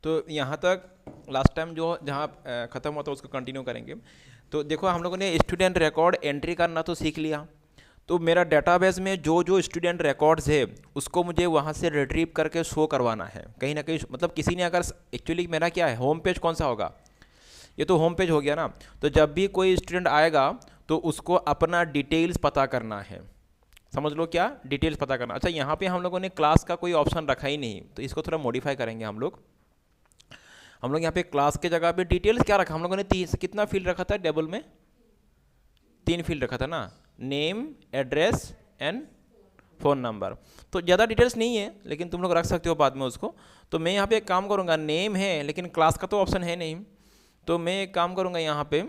तो यहाँ तक लास्ट टाइम जो जहाँ ख़त्म हुआ था उसको कंटिन्यू करेंगे। तो देखो हम लोगों ने स्टूडेंट रिकॉर्ड एंट्री करना तो सीख लिया। तो मेरा डेटाबेस में जो जो स्टूडेंट रिकॉर्ड्स है उसको मुझे वहाँ से रिट्रीव करके शो करवाना है कहीं ना कहीं। मतलब किसी ने अगर एक्चुअली मेरा क्या है, होम पेज कौन सा होगा, ये तो होम पेज हो गया ना। तो जब भी कोई स्टूडेंट आएगा तो उसको अपना डिटेल्स पता करना है। समझ लो क्या डिटेल्स पता करना। अच्छा यहाँ पे हम लोगों ने क्लास का कोई ऑप्शन रखा ही नहीं, तो इसको थोड़ा मॉडिफाई करेंगे हम लोग। यहाँ पे क्लास के जगह पे डिटेल्स क्या रखा हम लोगों ने, 30 कितना फील्ड रखा था टेबल में, 3 फील्ड रखा था ना, name, address and phone number. तो ज़्यादा डिटेल्स नहीं है लेकिन तुम लोग रख सकते हो बाद में उसको। तो मैं यहाँ पे एक काम करूँगा, नेम है लेकिन क्लास का तो ऑप्शन है नहीं, तो मैं एक काम करूँगा यहाँ पे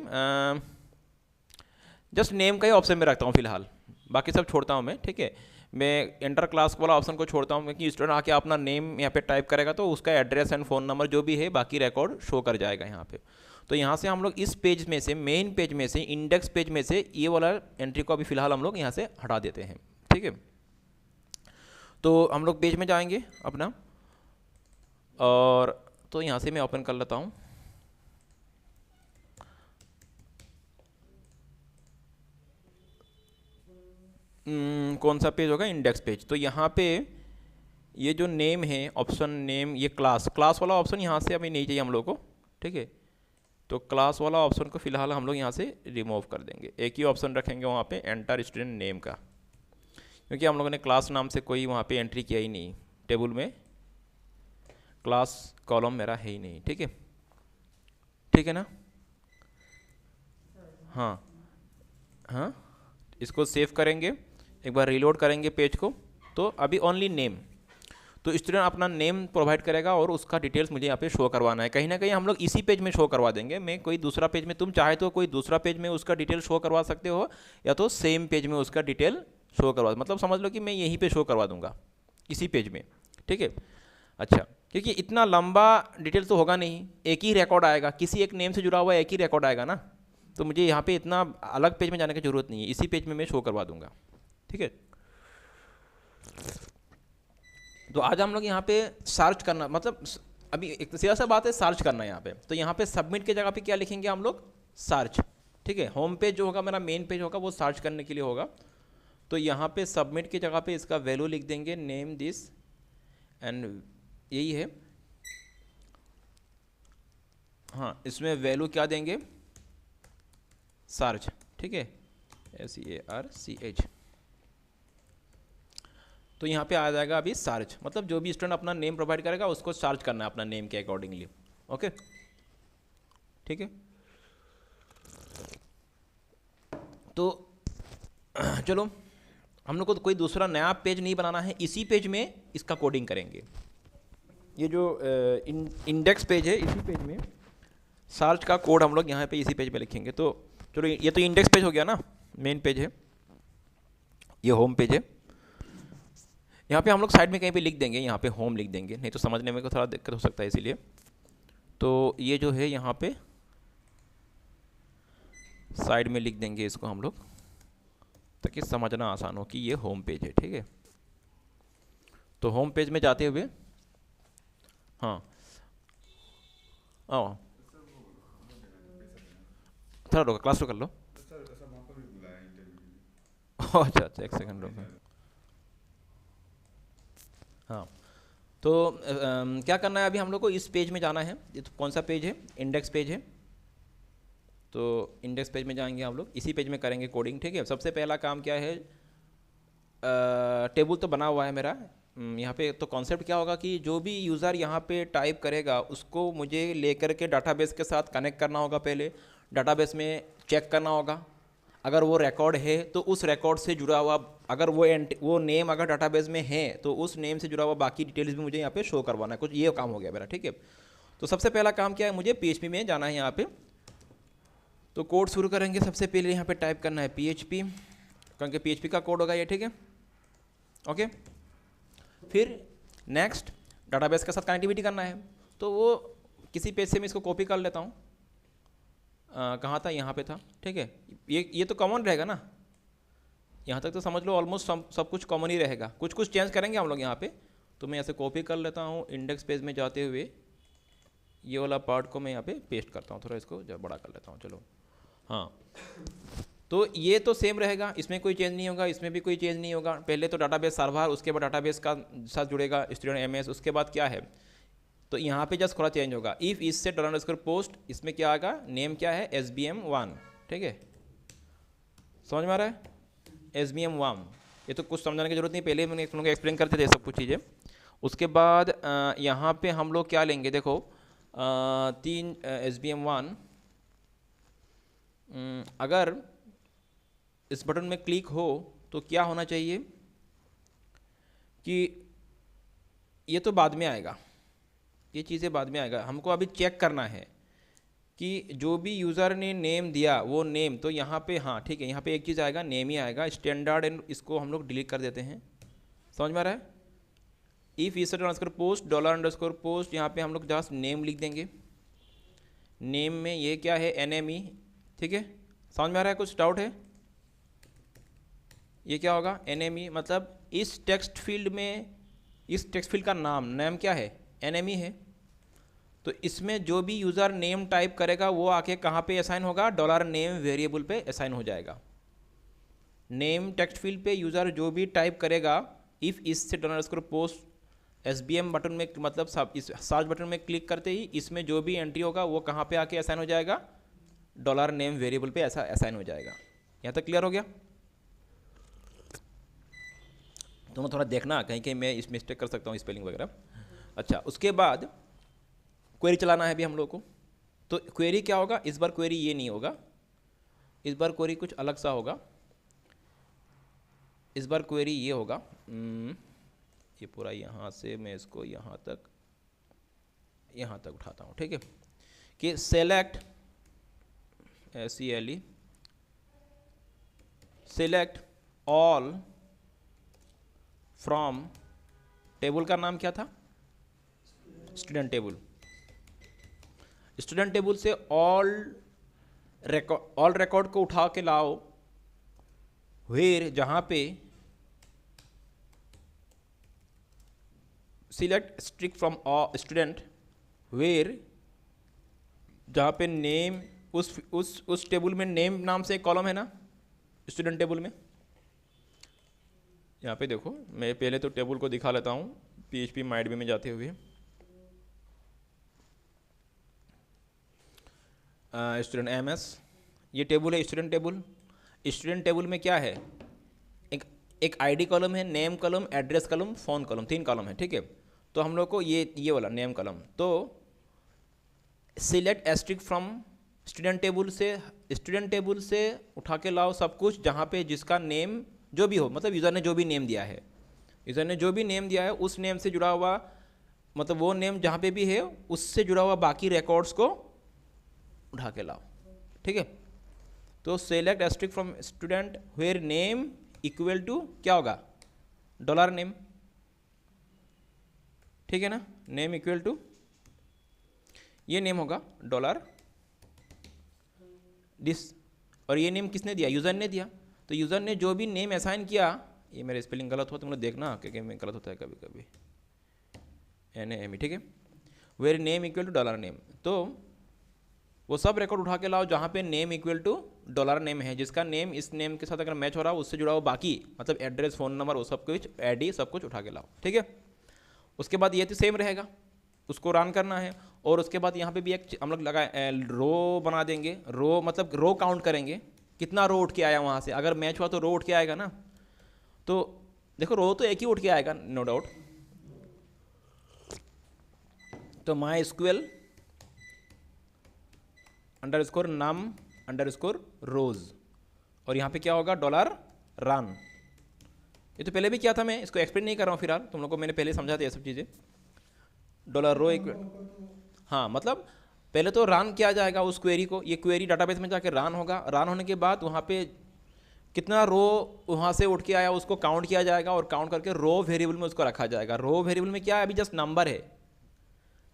जस्ट नेम का ही ऑप्शन में रखता हूँ फिलहाल, बाकी सब छोड़ता हूँ मैं। ठीक है, मैं इंटर क्लास वाला ऑप्शन को छोड़ता हूँ क्योंकि स्टूडेंट आके अपना नेम यहाँ पे टाइप करेगा तो उसका एड्रेस एंड फ़ोन नंबर जो भी है बाकी रिकॉर्ड शो कर जाएगा यहाँ पे। तो यहाँ से हम लोग इस पेज में से, मेन पेज में से, इंडेक्स पेज में से ये वाला एंट्री को अभी फ़िलहाल हम लोग यहाँ से हटा देते हैं। ठीक है, तो हम लोग पेज में जाएंगे अपना, और तो यहाँ से मैं ओपन कर लेता हूँ। कौन सा पेज होगा, इंडेक्स पेज। तो यहाँ पे ये जो नेम है, ऑप्शन नेम, ये क्लास वाला ऑप्शन यहाँ से अभी नहीं चाहिए हम लोग को। ठीक है, तो क्लास वाला ऑप्शन को फिलहाल हम लोग यहाँ से रिमूव कर देंगे। एक ही ऑप्शन रखेंगे वहाँ पे, एंटर स्टूडेंट नेम का, क्योंकि हम लोगों ने क्लास नाम से कोई वहाँ पे एंट्री किया ही नहीं, टेबल में क्लास कॉलम मेरा है ही नहीं। ठीक है, ठीक है ना। हाँ हाँ, इसको सेव करेंगे, एक बार रीलोड करेंगे पेज को, तो अभी ओनली नेम। तो स्टूडेंट अपना नेम प्रोवाइड करेगा और उसका डिटेल्स मुझे यहाँ पे शो करवाना है। कहीं ना कहीं हम लोग इसी पेज में शो करवा देंगे, मैं कोई दूसरा पेज में, तुम चाहे तो कोई दूसरा पेज में उसका डिटेल शो करवा सकते हो, या तो सेम पेज में उसका डिटेल शो करवा, मतलब समझ लो कि मैं यहीं पे शो करवा दूंगा इसी पेज में। ठीक है, अच्छा, क्योंकि इतना लंबा डिटेल तो होगा नहीं, एक ही रिकॉर्ड आएगा, किसी एक नेम से जुड़ा हुआ एक ही रिकॉर्ड आएगा ना, तो मुझे यहाँ पे इतना अलग पेज में जाने की ज़रूरत नहीं है, इसी पेज में मैं शो करवा दूंगा। ठीक है, तो आज हम लोग यहाँ पे सर्च करना, मतलब अभी एक सीधा सा बात है, सर्च करना है यहाँ पे। तो यहाँ पे सबमिट के जगह पे क्या लिखेंगे हम लोग, सर्च। ठीक है, होम पेज जो होगा मेरा, मेन पेज होगा, वो सर्च करने के लिए होगा। तो यहाँ पे सबमिट की जगह पे इसका वैल्यू लिख देंगे, नेम दिस एंड यही है। हाँ, इसमें वैल्यू क्या देंगे, सर्च। ठीक है, SEARCH। तो यहाँ पे आ जाएगा अभी सर्च, मतलब जो भी स्टूडेंट अपना नेम प्रोवाइड करेगा उसको सर्च करना है अपना नेम के अकॉर्डिंगली। ओके, ठीक है, तो चलो हम लोग को कोई दूसरा नया पेज नहीं बनाना है, इसी पेज में इसका कोडिंग करेंगे। ये जो इंडेक्स पेज है, इसी पेज में सर्च का कोड हम लोग यहाँ पे इसी पेज पे लिखेंगे। तो चलो, ये तो इंडेक्स पेज हो गया ना, मेन पेज है, ये होम पेज है। यहाँ पे हम लोग साइड में कहीं पे लिख देंगे, यहाँ पे होम लिख देंगे, नहीं तो समझने में को थोड़ा दिक्कत हो सकता है इसीलिए। तो ये जो है यहाँ पे साइड में लिख देंगे इसको हम लोग, ताकि समझना आसान हो कि ये होम पेज है। ठीक है, तो होम पेज में जाते हुए, हाँ आओ, थोड़ा रोको, क्लास तो कर लो। अच्छा अच्छा, एक सेकंड रुको। हाँ, तो क्या करना है अभी हम लोग को, इस पेज में जाना है। ये तो कौन सा पेज है, इंडेक्स पेज है। तो इंडेक्स पेज में जाएंगे हम लोग, इसी पेज में करेंगे कोडिंग। ठीक है, सबसे पहला काम क्या है, टेबल तो बना हुआ है मेरा यहाँ पे। तो कॉन्सेप्ट क्या होगा कि जो भी यूज़र यहाँ पे टाइप करेगा उसको मुझे लेकर के डाटाबेस के साथ कनेक्ट करना होगा। पहले डाटाबेस में चेक करना होगा, अगर वो रिकॉर्ड है तो उस रिकॉर्ड से जुड़ा हुआ, अगर वो नेम अगर डाटाबेस में है तो उस नेम से जुड़ा हुआ बाकी डिटेल्स भी मुझे यहाँ पे शो करवाना है। कुछ ये काम हो गया मेरा। ठीक है, तो सबसे पहला काम क्या है, मुझे PHP में जाना है यहाँ पे। तो कोड शुरू करेंगे, सबसे पहले यहाँ पे टाइप करना है PHP, क्योंकि PHP का कोड होगा ये। ठीक है, ओके, फिर नेक्स्ट डाटाबेस के साथ कनेक्टिविटी करना है। तो वो किसी पेज से मैं इसको कॉपी कर लेता हूँ, कहाँ था, यहाँ पे था। ठीक है, ये तो कॉमन रहेगा ना, यहाँ तक तो समझ लो ऑलमोस्ट सब कुछ कॉमन ही रहेगा। कुछ चेंज करेंगे हम लोग यहाँ पे। तो मैं ऐसे कॉपी कर लेता हूँ, इंडेक्स पेज में जाते हुए ये वाला पार्ट को मैं यहाँ पे पेस्ट करता हूँ, थोड़ा इसको जब बड़ा कर लेता हूँ। चलो हाँ, तो ये तो सेम रहेगा, इसमें कोई चेंज नहीं होगा, इसमें भी कोई चेंज नहीं होगा। पहले तो डाटाबेस सर्वर, उसके बाद डाटाबेस का साथ जुड़ेगा स्टूडेंट एमएस, उसके बाद क्या है, तो यहाँ पे जस्ट थोड़ा चेंज होगा। इफ़ इससे $पोस्ट, इसमें क्या आएगा, नेम क्या है SBM1, ठीक है, समझ में आ रहा है SBM1। ये तो कुछ समझाने की जरूरत नहीं, पहले मैंने तुम लोग एक्सप्लेन करते थे सब कुछ चीज़ें। उसके बाद यहाँ पे हम लोग क्या लेंगे, देखो 3 SBM1, अगर इस बटन में क्लिक हो तो क्या होना चाहिए कि ये तो बाद में आएगा, ये चीज़ें बाद में आएगा, हमको अभी चेक करना है कि जो भी यूज़र ने नेम दिया वो नेम, तो यहाँ पे हाँ ठीक है, यहाँ पे एक चीज़ आएगा, नेम ही आएगा स्टैंडर्ड, एंड इसको हम लोग डिलीट कर देते हैं। समझ में आ रहा है। इफ़ इस पोस्ट $पोस्ट, यहाँ पे हम लोग जस्ट नेम लिख देंगे। नेम में ये क्या है NME, ठीक है, समझ में आ रहा है, कुछ डाउट है। ये क्या होगा NME, मतलब इस टेक्स्ट फील्ड में, इस टेक्स्ट फील्ड का नाम क्या है NME है, तो इसमें जो भी यूज़र नेम टाइप करेगा वो आके कहाँ पे असाइन होगा, $नेम वेरिएबल पे असाइन हो जाएगा। नेम टेक्स्ट फील्ड पे यूज़र जो भी टाइप करेगा, इफ़ इससे $पोस्ट SBM बटन में, मतलब सब इस सर्च बटन में क्लिक करते ही इसमें जो भी एंट्री होगा वो कहाँ पे आके असाइन हो जाएगा, $नेम वेरिएबल पे ऐसा असाइन हो जाएगा। यहाँ तक क्लियर हो गया। तुम थोड़ा देखना, कहीं कहीं मैं इस मिस्टेक कर सकता हूँ स्पेलिंग वगैरह। अच्छा, उसके बाद क्वेरी चलाना है अभी हम लोग को। तो क्वेरी क्या होगा, इस बार क्वेरी ये नहीं होगा, इस बार क्वेरी कुछ अलग सा होगा। इस बार क्वेरी ये होगा, ये पूरा यहाँ से मैं इसको यहाँ तक उठाता हूँ, ठीक है, कि select SELE select all from, table का नाम क्या था, स्टूडेंट टेबल। स्टूडेंट टेबल से ऑल रिकॉर्ड को उठा के लाओ, वेयर, जहां पे select asterisk from student, where, जहां पे नेम, उस टेबल में नेम नाम से एक कॉलम है ना स्टूडेंट टेबल में। यहाँ पे देखो, मैं पहले तो टेबल को दिखा लेता हूँ PHP MyAdmin में जाते हुए। स्टूडेंट MS, ये टेबल है स्टूडेंट टेबल। स्टूडेंट टेबल में क्या है, एक ID कॉलम है, name column, address column, phone column, 3 column है, ठीक है। तो हम लोग को ये वाला नेम कॉलम, तो select asterisk from student table से उठा के लाओ सब कुछ, जहाँ पे जिसका नेम जो भी हो, मतलब यूज़र ने जो भी नेम दिया है, यूज़र ने जो भी नेम दिया है उस नेम से जुड़ा हुआ, मतलब वो नेम जहाँ पे भी है उससे जुड़ा हुआ बाकी रिकॉर्ड्स को उठा के लाओ, ठीक है। तो select asterisk from student where name equal to क्या होगा, $नेम, ठीक है ना, नेम इक्वल टू, ये नेम होगा $, और ये नेम किसने दिया, यूज़र ने दिया। तो यूज़र ने जो भी नेम असाइन किया, ये मेरा स्पेलिंग गलत हो तुम लोग देखना, क्योंकि मैं गलत होता है कभी कभी, NAME, ठीक है, वेयर नेम इक्वल टू $नेम। तो वो सब रिकॉर्ड उठा के लाओ जहाँ पे नेम इक्वल टू $नेम है, जिसका नेम इस नेम के साथ अगर मैच हो रहा हो उससे जुड़ा हो बाकी, मतलब एड्रेस, फ़ोन नंबर, वो सब कुछ, ID, सब कुछ उठा के लाओ, ठीक है। उसके बाद ये तो सेम रहेगा, उसको रन करना है। और उसके बाद यहाँ पे भी एक हम लोग लगाए रो बना देंगे, रो मतलब रो काउंट करेंगे, कितना रो उठ के आया वहाँ से, अगर मैच हुआ तो रो उठ के आएगा ना। तो देखो रो तो एक ही उठ के आएगा नो डाउट। तो MySQL _num_rows, और यहाँ पे क्या होगा, $run। ये तो पहले भी किया था, मैं इसको एक्सप्लेन नहीं कर रहा हूँ फिलहाल, तुम लोग को मैंने पहले समझा दिया सब चीज़ें। $row इक्वल, हाँ, मतलब पहले तो रन किया जाएगा उस क्वेरी को, ये क्वेरी डाटाबेस में जाके रन होगा, रन होने के बाद वहाँ पे कितना रो वहाँ से उठ के आया उसको काउंट किया जाएगा, और काउंट करके रो वेरिएबल में उसको रखा जाएगा। रो वेरिएबल में क्या है, अभी जस्ट नंबर है,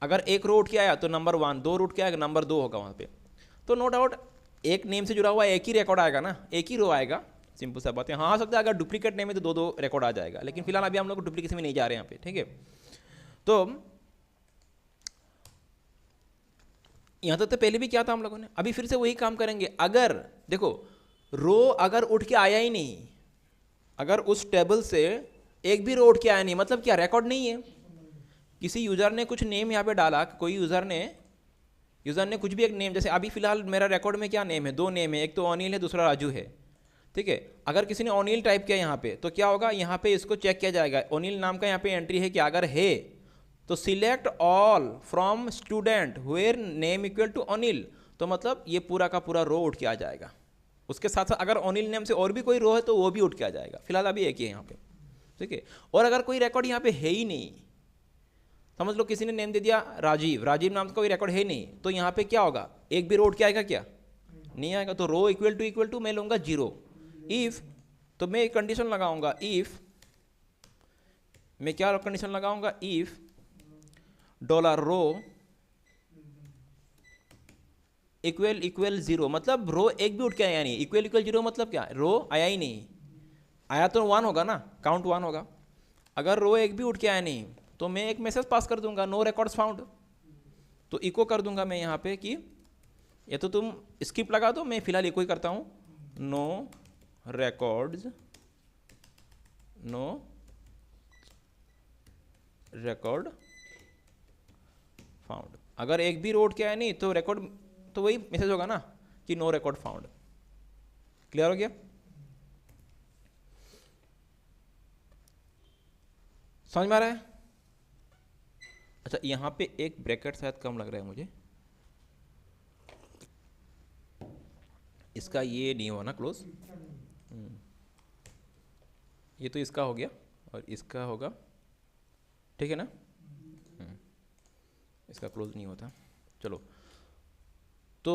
अगर एक रो उठ के आया तो नंबर 1, 2 रो उठ के आएगा नंबर 2 होगा वहाँ पे। तो नो डाउट एक नेम से जुड़ा हुआ एक ही रिकॉर्ड आएगा ना, एक ही रो आएगा, सिंपल सा बात है। हाँ, हो सकता है अगर डुप्लीकेट नेम है तो 2 रिकॉर्ड आ जाएगा, लेकिन फिलहाल अभी हम लोग डुप्लीकेशन में नहीं जा रहे हैं यहाँ पे, ठीक है। तो यहाँ तक तो पहले भी किया था हम लोगों ने, अभी फिर से वही काम करेंगे। अगर देखो रो अगर उठ के आया ही नहीं, अगर उस टेबल से एक भी रो उठ के आया नहीं, मतलब क्या रिकॉर्ड नहीं है। किसी यूज़र ने कुछ नेम यहाँ पे डाला, कोई यूज़र ने कुछ भी एक नेम, जैसे अभी फिलहाल मेरा रिकॉर्ड में क्या नेम है, दो नेम है, एक तो अनिल है, दूसरा राजू है, ठीक है। अगर किसी ने अनिल टाइप किया यहाँ पे तो क्या होगा, यहाँ पे इसको चेक किया जाएगा, अनिल नाम का यहाँ पे एंट्री है क्या, अगर है तो select all from student where name equal to Anil, तो मतलब ये पूरा का पूरा रो उठ के आ जाएगा। उसके साथ साथ अगर अनिल नेम से और भी कोई रो है तो वो भी उठ के आ जाएगा। फिलहाल अभी एक ही है यहाँ पे, ठीक है। और अगर कोई रिकॉर्ड यहाँ पे है ही नहीं, समझ लो किसी ने नेम दे दिया राजीव, राजीव नाम का कोई रिकॉर्ड है नहीं, तो यहाँ पे क्या होगा, एक भी रो उठ के आएगा क्या, नहीं आएगा। तो रो इक्वल टू मैं लूँगा 0। इफ़, तो मैं एक कंडीशन लगाऊंगा, इफ़, मैं क्या कंडीशन लगाऊंगा, इफ़ $रो इक्वल 0, मतलब रो एक भी उठ के आया नहीं, इक्वल 0 मतलब क्या, रो आया ही नहीं, आया तो 1 होगा ना, काउंट 1 होगा। अगर रो एक भी उठ के आया नहीं तो मैं एक मैसेज पास कर दूंगा, नो रिकॉर्ड्स फाउंड, तो इको कर दूंगा मैं यहाँ पे कि या तो तुम स्किप लगा दो, मैं फिलहाल इको ही करता हूँ, नो रिकॉर्ड फाउंड। अगर एक भी रो उठ के आया नहीं तो रिकॉर्ड, तो वही मैसेज होगा ना कि नो रिकॉर्ड फाउंड। क्लियर हो गया? समझ में आ रहा है? अच्छा, यहां पे एक ब्रैकेट शायद कम लग रहा है मुझे, इसका ये नहीं हुआ ना क्लोज, ये तो इसका हो गया और इसका होगा, ठीक है ना, इसका क्लोज नहीं होता। चलो तो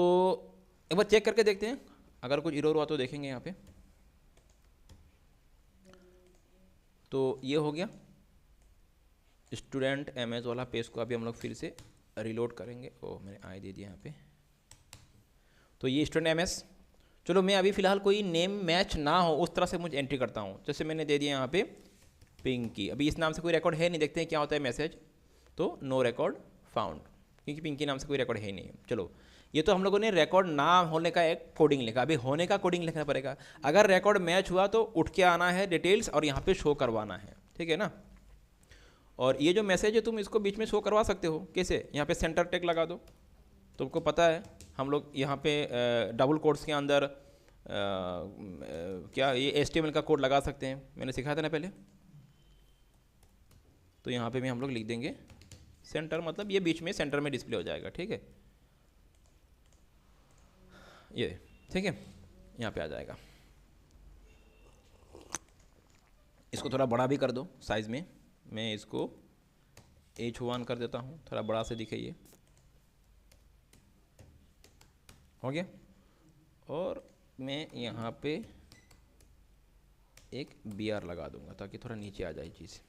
एक बार चेक करके देखते हैं, अगर कुछ एरर हुआ तो देखेंगे यहाँ पे। तो ये हो गया स्टूडेंट एमएस वाला पेज को, अभी हम लोग फिर से रिलोड करेंगे। ओ मैंने आई दे दिया यहाँ पे, तो ये स्टूडेंट एमएस। चलो मैं अभी फ़िलहाल कोई नेम मैच ना हो उस तरह से मुझे एंट्री करता हूँ, जैसे मैंने दे दिया यहाँ पे पिंकी, अभी इस नाम से कोई रिकॉर्ड है नहीं, देखते हैं क्या होता है मैसेज, तो नो रिकॉर्ड फाउंड, क्योंकि पिंकी नाम से कोई रिकॉर्ड है नहीं। चलो ये तो हम लोगों ने रिकॉर्ड ना होने का एक कोडिंग लिखा, अभी होने का कोडिंग लिखना पड़ेगा। अगर रिकॉर्ड मैच हुआ तो उठ के आना है डिटेल्स और यहाँ पे शो करवाना है, ठीक है ना। और ये जो मैसेज है तुम इसको बीच में शो करवा सकते हो, कैसे, यहाँ पे सेंटर टैग लगा दो, तुमको पता है हम लोग यहाँ पे डबल कोट्स के अंदर क्या ये HTML का कोड लगा सकते हैं, मैंने सिखाया था ना पहले। तो यहाँ पे भी हम लोग लिख देंगे सेंटर, मतलब ये बीच में सेंटर में डिस्प्ले हो जाएगा, ठीक है, ये ठीक है, यहाँ पे आ जाएगा। इसको थोड़ा बड़ा भी कर दो साइज़ में, मैं इसको H1 कर देता हूँ, थोड़ा बड़ा से दिखे ये, हो गया। और मैं यहाँ पे एक BR लगा दूंगा ताकि थोड़ा नीचे आ जाए चीज़।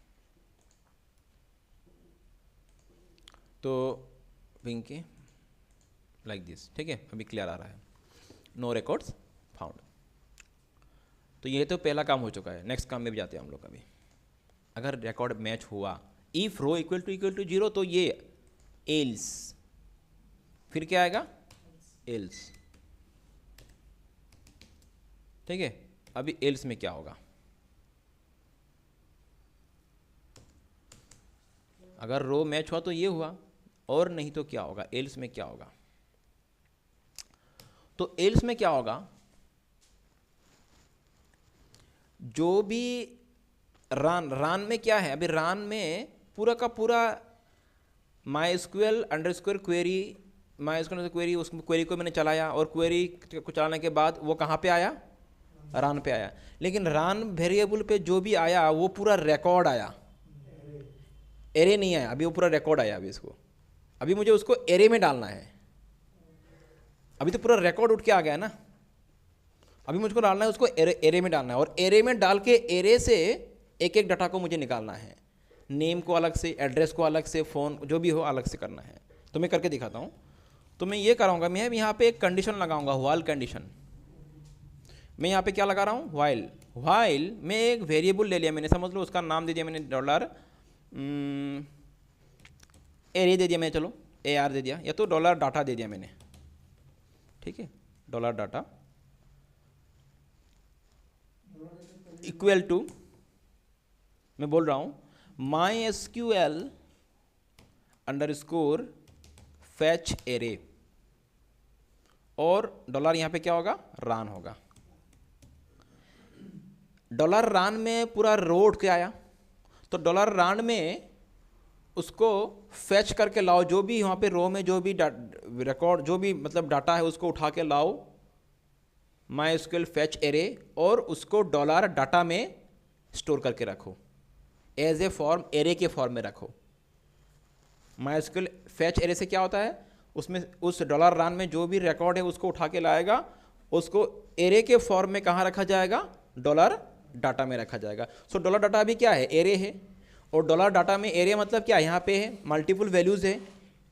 तो पिंकी लाइक दिस, ठीक है, अभी क्लियर आ रहा है, नो रिकॉर्ड्स फाउंड। तो ये तो पहला काम हो चुका है, नेक्स्ट काम में भी जाते हैं हम लोग। अभी अगर रिकॉर्ड मैच हुआ, इफ रो इक्वल टू 0, तो ये एल्स, फिर क्या आएगा, एल्स, ठीक है। अभी एल्स में क्या होगा, अगर रो मैच हुआ तो ये हुआ, और नहीं तो क्या होगा, एल्स में क्या होगा। तो एल्स में क्या होगा, जो भी रान में क्या है, अभी रान में पूरा का पूरा MySQL क्वेरी, MySQL क्वेरी, उस क्वेरी को मैंने चलाया और क्वेरी को चलाने के बाद वो कहाँ पे आया, रान पे आया। लेकिन रान वेरिएबल पे जो भी आया वो पूरा रिकॉर्ड आया, एरे नहीं आया, अभी वो पूरा रिकॉर्ड आया। अभी मुझे उसको एरे में डालना है, अभी तो पूरा रिकॉर्ड उठ के आ गया ना, अभी मुझको डालना है उसको एरे में डालना है, और एरे में डाल के एरे से एक एक डाटा को मुझे निकालना है, नेम को अलग से, एड्रेस को अलग से, फ़ोन जो भी हो अलग से करना है। तो मैं करके दिखाता हूँ। तो मैं ये कराऊंगा, मैं यहाँ पे एक कंडीशन लगाऊंगा, व्हाइल कंडीशन। मैं यहाँ पे क्या लगा रहा हूँ, व्हाइल में एक वेरिएबल ले लिया मैंने, समझ लो उसका नाम दे दिया मैंने एरे दे दिया मैंने, चलो AR दे दिया, या तो डॉलर डाटा दे दिया मैंने, ठीक है, डॉलर डाटा इक्वल टू, मैं बोल रहा हूँ MySQL अंडरस्कोर फैच एरे, और डॉलर यहाँ पे क्या होगा, रान होगा। डॉलर रान में पूरा रो उठ के आया, तो डॉलर रान में उसको फैच करके लाओ, जो भी वहाँ पे रो में जो भी रिकॉर्ड, जो भी मतलब डाटा है उसको उठा के लाओ MySQL फैच एरे, और उसको डॉलर डाटा में स्टोर करके रखो, एज ए फॉर्म, एरे के फॉर्म में रखो। MySQL फैच एरे से क्या होता है, उसमें उस डॉलर रान में जो भी रिकॉर्ड है उसको उठा के लाएगा, उसको एरे के फॉर्म में कहाँ रखा जाएगा, डॉलर डाटा में रखा जाएगा। सो डॉलर डाटा अभी क्या है, एरे है, और डॉलर डाटा में एरे मतलब क्या, यहाँ पे है मल्टीपल वैल्यूज़ है,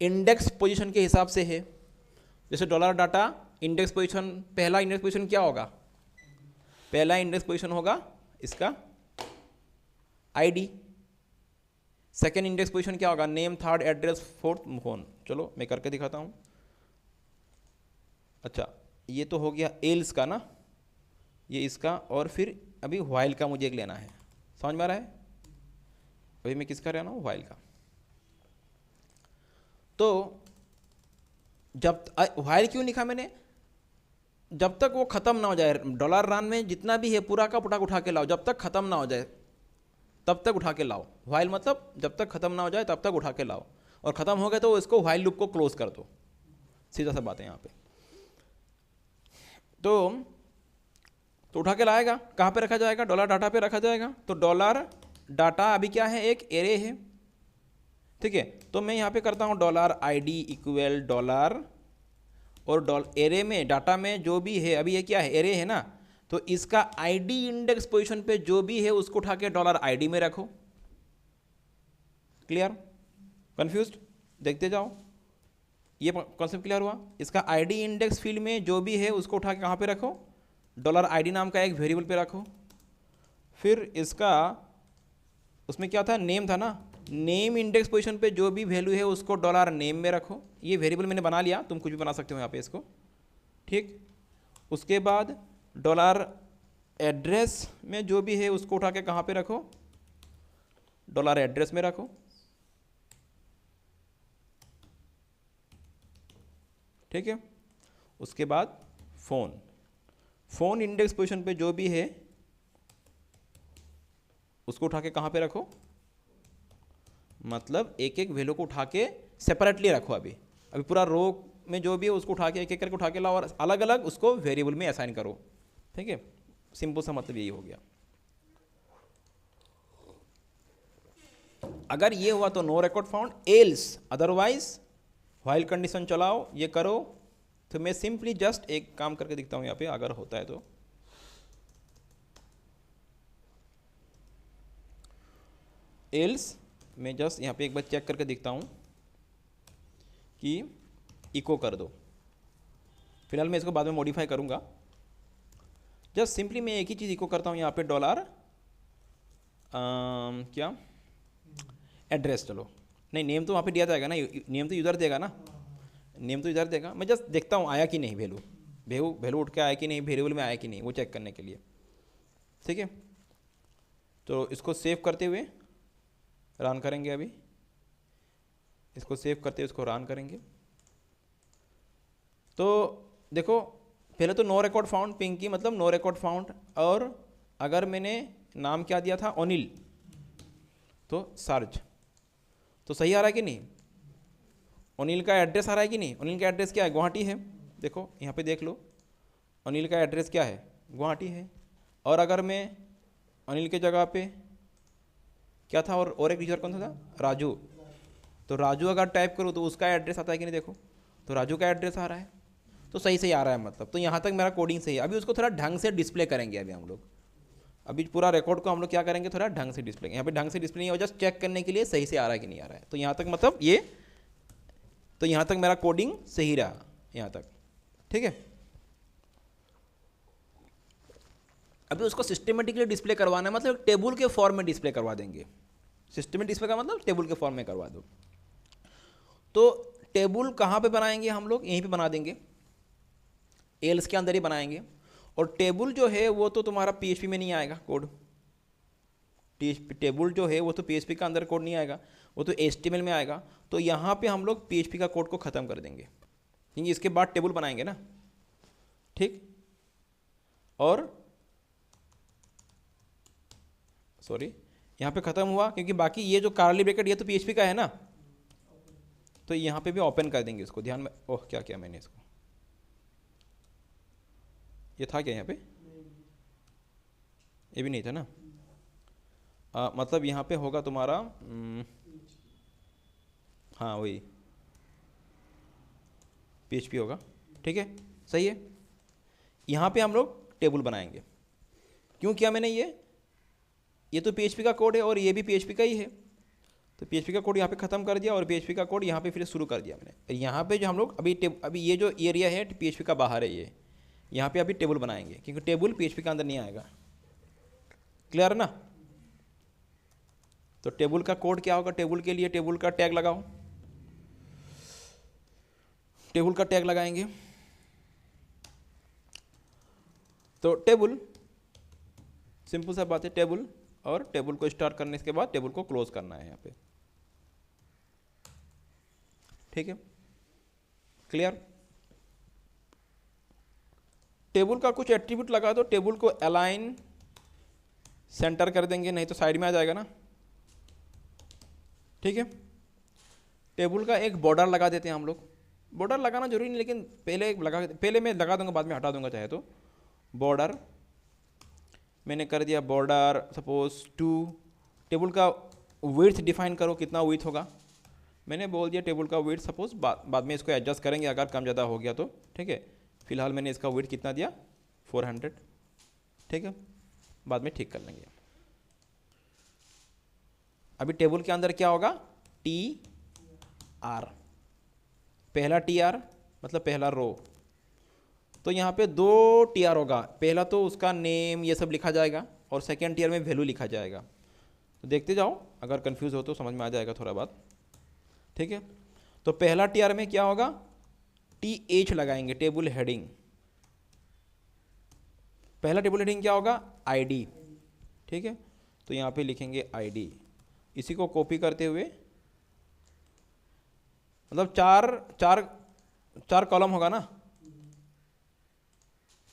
इंडेक्स पोजीशन के हिसाब से है। जैसे डॉलर डाटा इंडेक्स पोजीशन, पहला इंडेक्स पोजीशन क्या होगा, पहला इंडेक्स पोजीशन होगा इसका आईडी, सेकेंड इंडेक्स पोजीशन क्या होगा, name, third address, fourth phone. चलो मैं करके दिखाता हूँ। अच्छा ये तो हो गया एल्स का ना, ये इसका, और फिर अभी व्हाइल का मुझे एक लेना है, समझ में आ रहा है। अभी मैं किसका रहना हूँ, व्हाइल का। तो जब व्हाइल क्यों लिखा मैंने, जब तक वो ख़त्म ना हो जाए, डॉलर रन में जितना भी है पूरा का पूरा उठा के लाओ, जब तक ख़त्म ना हो जाए तब तक उठा के लाओ। व्हाइल मतलब जब तक ख़त्म ना हो जाए तब तक उठा के लाओ, और ख़त्म हो गया तो इसको व्हाइल लूप को क्लोज कर दो, सीधा सा बात है यहाँ पे। तो उठा के लाएगा, कहाँ पे रखा जाएगा, डॉलर डाटा पे रखा जाएगा। तो डॉलर डाटा अभी क्या है, एक एरे है, ठीक है। तो मैं यहाँ पे करता हूँ डॉलर ID इक्वल डॉलर, और एरे में डाटा में जो भी है, अभी ये क्या है, एरे है ना, तो इसका ID इंडेक्स पोजीशन पे जो भी है उसको उठा के डॉलर ID में रखो। क्लियर, कंफ्यूज्ड, देखते जाओ, ये कॉन्सेप्ट क्लियर हुआ। इसका ID इंडेक्स फील्ड में जो भी है उसको उठा के कहाँ पे रखो, डॉलर ID नाम का एक वेरिएबल पे रखो। फिर इसका, उसमें क्या था, नेम था ना, नेम इंडेक्स पोजीशन पे जो भी वैल्यू है उसको डॉलर नेम में रखो। ये वेरिएबल मैंने बना लिया, तुम कुछ भी बना सकते हो यहाँ पे इसको, ठीक। उसके बाद डॉलर एड्रेस में जो भी है उसको उठा के कहाँ पे रखो, डॉलर एड्रेस में रखो, ठीक है। उसके बाद फोन इंडेक्स पोजीशन पे जो भी है उसको उठा के कहाँ पे रखो, मतलब एक एक वैल्यू को उठा के सेपरेटली रखो। अभी पूरा रो में जो भी है उसको उठा के एक एक करके उठा के लाओ, और अलग अलग उसको वेरिएबल में असाइन करो, ठीक है। सिंपल सा मतलब यही हो गया। अगर ये हुआ तो no record found, else otherwise while condition चलाओ, ये करो। तो मैं सिंपली जस्ट एक काम करके दिखता हूं यहाँ पे, अगर होता है तो। एल्स मैं जस्ट यहाँ पे एक बार चेक करके दिखता हूँ कि इको कर दो। फिलहाल मैं इसको बाद में मॉडिफाई करूँगा। जस्ट सिंपली मैं एक ही चीज़ इको करता हूँ यहाँ पे, डॉलर क्या एड्रेस, चलो नहीं, नेम तो वहाँ पे दिया जाएगा ना, नेम तो यूज़र देगा ना, नेम तो यूज़र देगा। मैं जस्ट देखता हूँ आया कि नहीं वैल्यू उठ के आया कि नहीं, वेरिएबल में आया कि नहीं, वो चेक करने के लिए, ठीक है। तो इसको सेव करते हुए रन करेंगे। अभी इसको सेव करते हुए इसको रन करेंगे। तो देखो, पहले तो नो रिकॉर्ड फाउंड, पिंकी मतलब नो रिकॉर्ड फाउंड, और अगर मैंने नाम क्या दिया था, अनिल, तो सर्च तो सही आ रहा है कि नहीं, अनिल का एड्रेस आ रहा है कि नहीं। अनिल का एड्रेस क्या है, गुवाहाटी है, देखो यहाँ पे देख लो, अनिल का एड्रेस क्या है, गुवाहाटी है। और अगर मैं अनिल के जगह पे क्या था, और एक यूजर कौन सा था, राजू, तो राजू अगर टाइप करूँ तो उसका एड्रेस आता है कि नहीं, देखो तो राजू का एड्रेस आ रहा है, तो सही आ रहा है मतलब। तो यहाँ तक मेरा कोडिंग सही है। अभी उसको थोड़ा ढंग से डिस्प्ले करेंगे। अभी हम लोग अभी पूरा रिकॉर्ड को हम लोग क्या करेंगे, थोड़ा ढंग से डिस्प्ले। यहाँ पे ढंग से डिस्प्ले नहीं हो, जस्ट चेक करने के लिए सही से आ रहा है कि नहीं आ रहा है। तो यहाँ तक मतलब ये, तो यहाँ तक मेरा कोडिंग सही रहा यहाँ तक, ठीक है। अभी उसको सिस्टमेटिकली डिस्प्ले करवाना है, मतलब टेबल के फॉर्म में डिस्प्ले करवा देंगे। सिस्टमेटिक डिस्प्ले का मतलब टेबल के फॉर्म में करवा दो। तो टेबल कहाँ पे बनाएंगे हम लोग, यहीं पे बना देंगे, एल्स के अंदर ही बनाएंगे। और टेबल जो है वो तो तुम्हारा पीएचपी में नहीं आएगा कोड, टेबल जो है वो तो पीएचपी का अंदर कोड नहीं आएगा, वो तो एचटीएमएल में आएगा। तो यहाँ पे हम लोग पीएचपी का कोड को ख़त्म कर देंगे, क्योंकि इसके बाद टेबल बनाएंगे ना, ठीक। और सॉरी, यहाँ पे ख़त्म हुआ, क्योंकि बाकी ये जो कार्ली ब्रैकेट ये तो पीएचपी का है ना, तो यहाँ पे भी ओपन कर देंगे इसको। ध्यान में, ओह क्या किया मैंने इसको, ये था क्या यहाँ पे, ये भी नहीं था ना। मतलब यहाँ पे होगा तुम्हारा हाँ वही पीएचपी होगा, ठीक है, सही है। यहाँ पे हम लोग टेबल बनाएंगे। क्यों किया मैंने ये तो पीएचपी का कोड है और ये भी पीएचपी का ही है, तो पीएचपी का कोड यहाँ पे ख़त्म कर दिया और पीएचपी का कोड यहाँ पे फिर शुरू कर दिया मैंने। यहाँ पे जो हम लोग अभी ये जो एरिया है पीएचपी का बाहर है, ये यहाँ पे अभी टेबल बनाएंगे, क्योंकि टेबल पीएचपी का अंदर नहीं आएगा। क्लियर ना। तो टेबल का कोड क्या होगा, टेबल के लिए टेबल का टैग लगाओ, टेबल का टैग लगाएंगे। तो टेबल, सिंपल सा बात है, टेबल, और टेबल को स्टार्ट करने के बाद टेबल को क्लोज करना है यहाँ पे, ठीक है, क्लियर। टेबल का कुछ एट्रीब्यूट लगा दो, टेबल को अलाइन सेंटर कर देंगे, नहीं तो साइड में आ जाएगा ना, ठीक है। टेबल का एक बॉर्डर लगा देते हैं हम लोग, बॉर्डर लगाना जरूरी नहीं, लेकिन पहले मैं लगा दूंगा, बाद में हटा दूंगा चाहे तो। बॉर्डर मैंने कर दिया, बॉर्डर सपोज 2, टेबल का विड्थ डिफाइन करो, कितना विड्थ होगा, मैंने बोल दिया टेबल का विड्थ सपोज, बाद में इसको एडजस्ट करेंगे अगर कम ज़्यादा हो गया तो, ठीक है। फिलहाल मैंने इसका विड्थ कितना दिया, 400, ठीक है, बाद में ठीक कर लेंगे। अभी टेबल के अंदर क्या होगा, TR, पहला TR मतलब पहला रो, तो यहाँ पे 2 TR होगा, पहला तो उसका नेम ये सब लिखा जाएगा और सेकेंड टीयर में वैल्यू लिखा जाएगा। तो देखते जाओ, अगर कंफ्यूज हो तो समझ में आ जाएगा थोड़ा बात, ठीक है। तो पहला TR में क्या होगा, TH लगाएंगे, टेबल हेडिंग। पहला टेबल हेडिंग क्या होगा, ID, ठीक है। तो यहाँ पे लिखेंगे ID, इसी को कॉपी करते हुए, मतलब चार कॉलम होगा ना,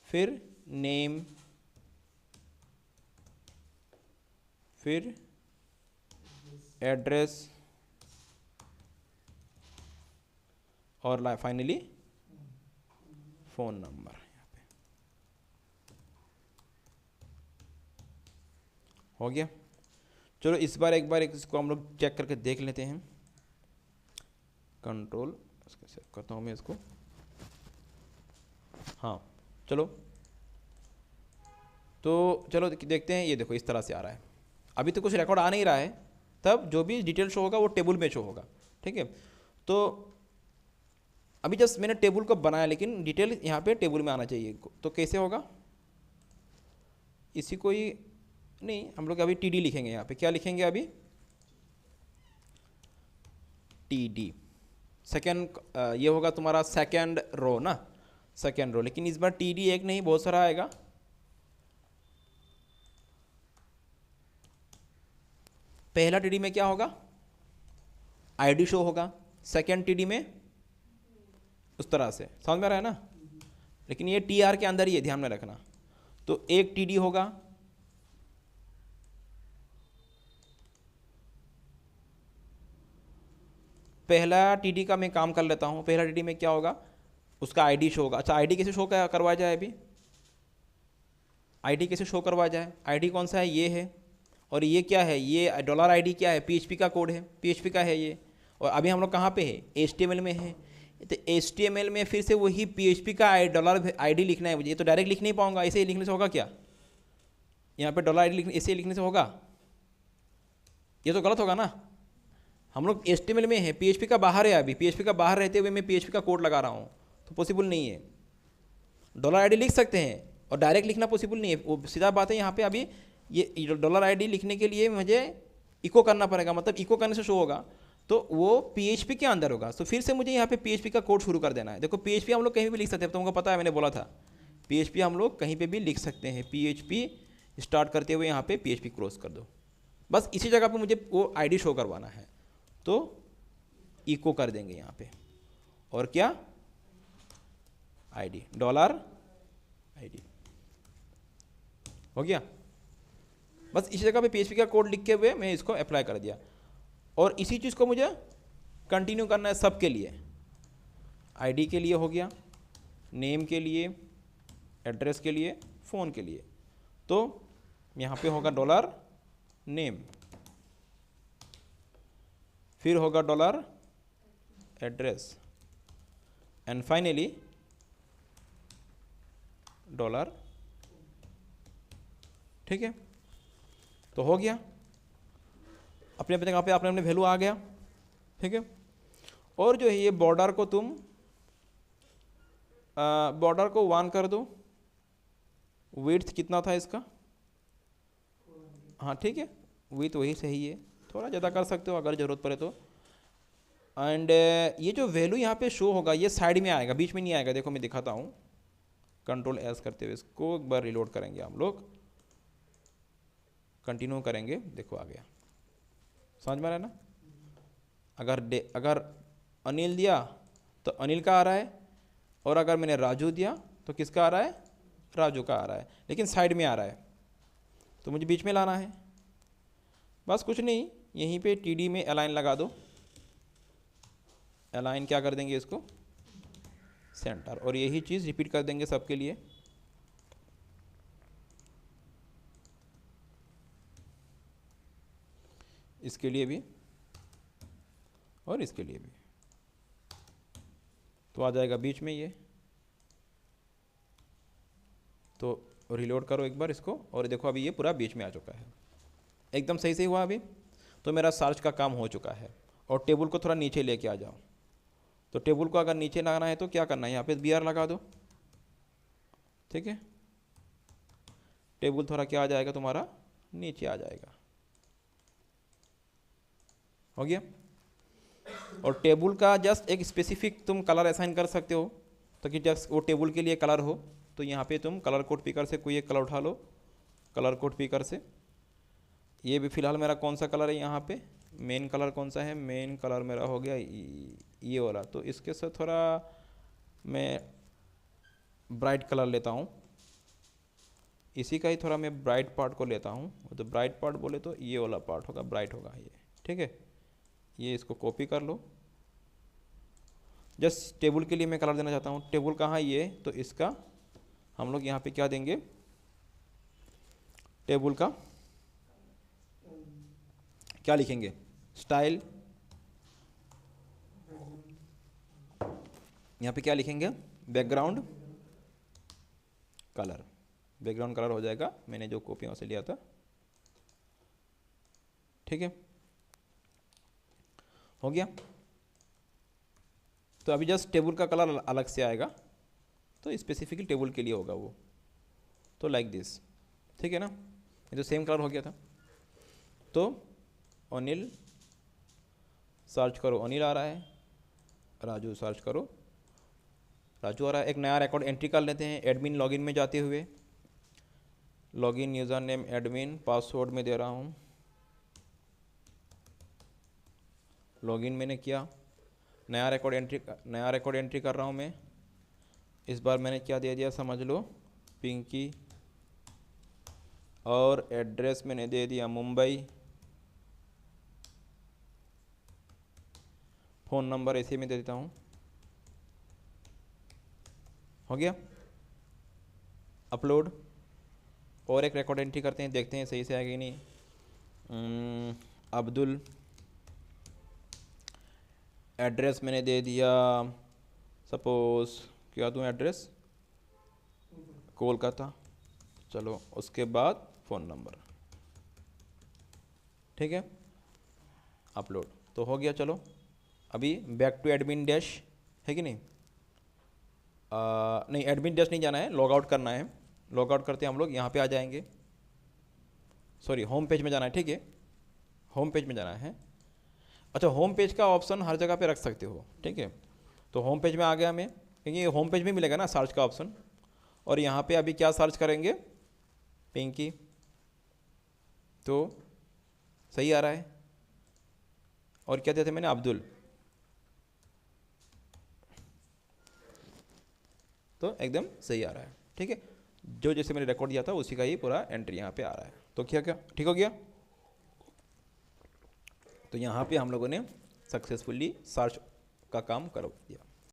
फिर नेम, फिर एड्रेस, और फाइनली फ़ोन नंबर। यहाँ पे हो गया। चलो इस बार एक बार इसको हम लोग चेक करके देख लेते हैं। कंट्रोल इसको सेव करता हूँ मैं इसको, हाँ चलो। तो चलो देखते हैं, ये देखो इस तरह से आ रहा है। अभी तो कुछ रिकॉर्ड आ नहीं रहा है, तब जो भी डिटेल शो होगा वो टेबल में शो होगा, ठीक है। तो अभी जस्ट मैंने टेबल को बनाया, लेकिन डिटेल यहाँ पे टेबल में आना चाहिए। तो कैसे होगा, इसी को ही नहीं, हम लोग अभी TD लिखेंगे। यहाँ पे क्या लिखेंगे अभी, TD, सेकेंड, ये होगा तुम्हारा सेकेंड रो ना, सेकेंड रो। लेकिन इस बार TD एक नहीं, बहुत सारा आएगा। पहला TD में क्या होगा, ID शो होगा, सेकेंड TD में उस तरह से, समझ में आ रहा है ना। लेकिन ये TR के अंदर ही है, ध्यान में रखना। तो एक TD होगा, पहला TD का मैं काम कर लेता हूँ। पहला TD में क्या होगा, उसका ID शो होगा। अच्छा ID कैसे शो करवाया जाए, अभी ID कैसे शो करवाया जाए, ID कौन सा है, ये है, और ये क्या है, ये $ID क्या है, PHP का कोड है, PHP का है ये। और अभी हम लोग कहाँ पे है, HTML में है। तो HTML में फिर से वही PHP का $ID लिखना है मुझे। ये तो डायरेक्ट लिख नहीं पाऊंगा, ऐसे ही लिखने से होगा क्या, यहाँ पे $ID ऐसे लिखने से होगा, ये तो गलत होगा ना। हम लोग HTML में है, PHP का बाहर है। अभी PHP का बाहर रहते हुए मैं PHP का कोड लगा रहा हूँ, तो पॉसिबल नहीं है। $ID लिख सकते हैं और डायरेक्ट लिखना पॉसिबल नहीं है, वो सीधा बात है। यहाँ पे अभी ये $ID लिखने के लिए मुझे इको करना पड़ेगा, मतलब इको करने से शो होगा। तो वो PHP के अंदर होगा। तो फिर से मुझे यहाँ पे PHP का कोड शुरू कर देना है। देखो PHP हम लोग कहीं भी लिख सकते हैं, तुमको पता है, मैंने बोला था PHP हम लोग कहीं पे भी लिख सकते हैं। PHP स्टार्ट करते हुए यहाँ पे PHP क्रॉस कर दो, बस इसी जगह पे मुझे वो ID शो करवाना है, तो इको कर देंगे यहाँ पे, और क्या, ID $ID हो गया। बस इसी जगह पे PHP का कोड लिख के हुए मैं इसको अप्लाई कर दिया, और इसी चीज़ को मुझे कंटिन्यू करना है सबके लिए। ID के लिए हो गया, नेम के लिए, एड्रेस के लिए, फ़ोन के लिए। तो यहाँ पे होगा $name, फिर होगा $address, एंड फाइनली $, ठीक है। तो हो गया, अपने अपने जगह पे अपने अपने वैल्यू आ गया, ठीक है। और जो है ये बॉर्डर को तुम बॉर्डर को 1 कर दो। विड्थ कितना था इसका, हाँ ठीक है, विड्थ वही सही है, थोड़ा ज़्यादा कर सकते हो अगर ज़रूरत पड़े तो। एंड ये जो वैल्यू यहाँ पे शो होगा ये साइड में आएगा, बीच में नहीं आएगा। देखो मैं दिखाता हूँ, Ctrl+S करते हुए इसको एक बार रिलोड करेंगे हम लोग, कंटिन्यू करेंगे, देखो आ गया, समझ में आ रहा है ना। अगर अनिल दिया तो अनिल का आ रहा है, और अगर मैंने राजू दिया तो किसका आ रहा है, राजू का आ रहा है, लेकिन साइड में आ रहा है, तो मुझे बीच में लाना है। बस कुछ नहीं, यहीं पे TD में अलाइन लगा दो, अलाइन क्या कर देंगे इसको, सेंटर, और यही चीज़ रिपीट कर देंगे सबके लिए। इसके लिए भी और इसके लिए भी, तो आ जाएगा बीच में ये। तो रिलोड करो एक बार इसको, और देखो अभी ये पूरा बीच में आ चुका है, एकदम सही से हुआ अभी। तो मेरा सर्च का काम हो चुका है। और टेबल को थोड़ा नीचे लेके आ जाओ। तो टेबल को अगर नीचे लाना है तो क्या करना है, यहाँ पे BR लगा दो, ठीक है। टेबल थोड़ा क्या आ जाएगा तुम्हारा, नीचे आ जाएगा, हो गया। और टेबल का जस्ट एक स्पेसिफिक तुम कलर असाइन कर सकते हो, ताकि जस्ट वो टेबल के लिए कलर हो। तो यहाँ पे तुम कलर कोड पिकर से कोई एक कलर उठा लो, कलर कोड पिकर से। ये भी फ़िलहाल मेरा कौन सा कलर है, यहाँ पे मेन कलर कौन सा है, मेन कलर मेरा हो गया ये वाला। तो इसके साथ थोड़ा मैं ब्राइट कलर लेता हूँ, इसी का ही थोड़ा मैं ब्राइट पार्ट को लेता हूँ। तो ब्राइट पार्ट बोले तो ये वाला पार्ट होगा, ब्राइट होगा ये, ठीक है। ये इसको कॉपी कर लो। जस्ट टेबल के लिए मैं कलर देना चाहता हूँ। टेबल कहाँ है ये, तो इसका हम लोग यहाँ पे क्या देंगे, टेबल का क्या लिखेंगे, स्टाइल। यहाँ पे क्या लिखेंगे, बैकग्राउंड कलर। बैकग्राउंड कलर हो जाएगा, मैंने जो कॉपी से लिया था, ठीक है, हो गया। तो अभी जस्ट टेबल का कलर अलग से आएगा, तो स्पेसिफिकली टेबल के लिए होगा वो। तो लाइक दिस, ठीक है ना, ये तो सेम कलर हो गया था। तो अनिल सर्च करो, अनिल आ रहा है। राजू सर्च करो, राजू आ रहा है। एक नया रिकॉर्ड एंट्री कर लेते हैं। एडमिन लॉगिन में जाते हुए, login user name admin, password में दे रहा हूँ। लॉगिन मैंने किया, नया रिकॉर्ड एंट्री कर रहा हूँ मैं। इस बार मैंने क्या दे दिया, समझ लो, पिंकी। और एड्रेस मैंने दे दिया मुंबई। फ़ोन नंबर ऐसे में दे देता हूँ, हो गया। अपलोड। और एक रिकॉर्ड एंट्री करते हैं, देखते हैं सही से आएगा कि नहीं। अब्दुल। एड्रेस मैंने दे दिया, सपोज क्या दूँ एड्रेस, कोलकाता। चलो उसके बाद फ़ोन नंबर, ठीक है। अपलोड तो हो गया। चलो अभी बैक टू एडमिन डैश, है कि नहीं, नहीं एडमिन डैश नहीं जाना है, लॉग आउट करना है। लॉग आउट करते हैं हम लोग, यहाँ पे आ जाएंगे, सॉरी होम पेज में जाना है, ठीक है, होम पेज में जाना है। अच्छा, होम पेज का ऑप्शन हर जगह पे रख सकते हो, ठीक है। तो होम पेज में आ गया मैं, क्योंकि होम पेज में मिलेगा ना सर्च का ऑप्शन। और यहाँ पे अभी क्या सर्च करेंगे, पिंकी, तो सही आ रहा है। और क्या दिया था मैंने, अब्दुल, तो एकदम सही आ रहा है, ठीक है। जो जैसे मैंने रिकॉर्ड दिया था उसी का ही पूरा एंट्री यहाँ पे आ रहा है। तो क्या क्या ठीक हो गया। तो यहाँ पे हम लोगों ने सक्सेसफुली सर्च का काम कर दिया।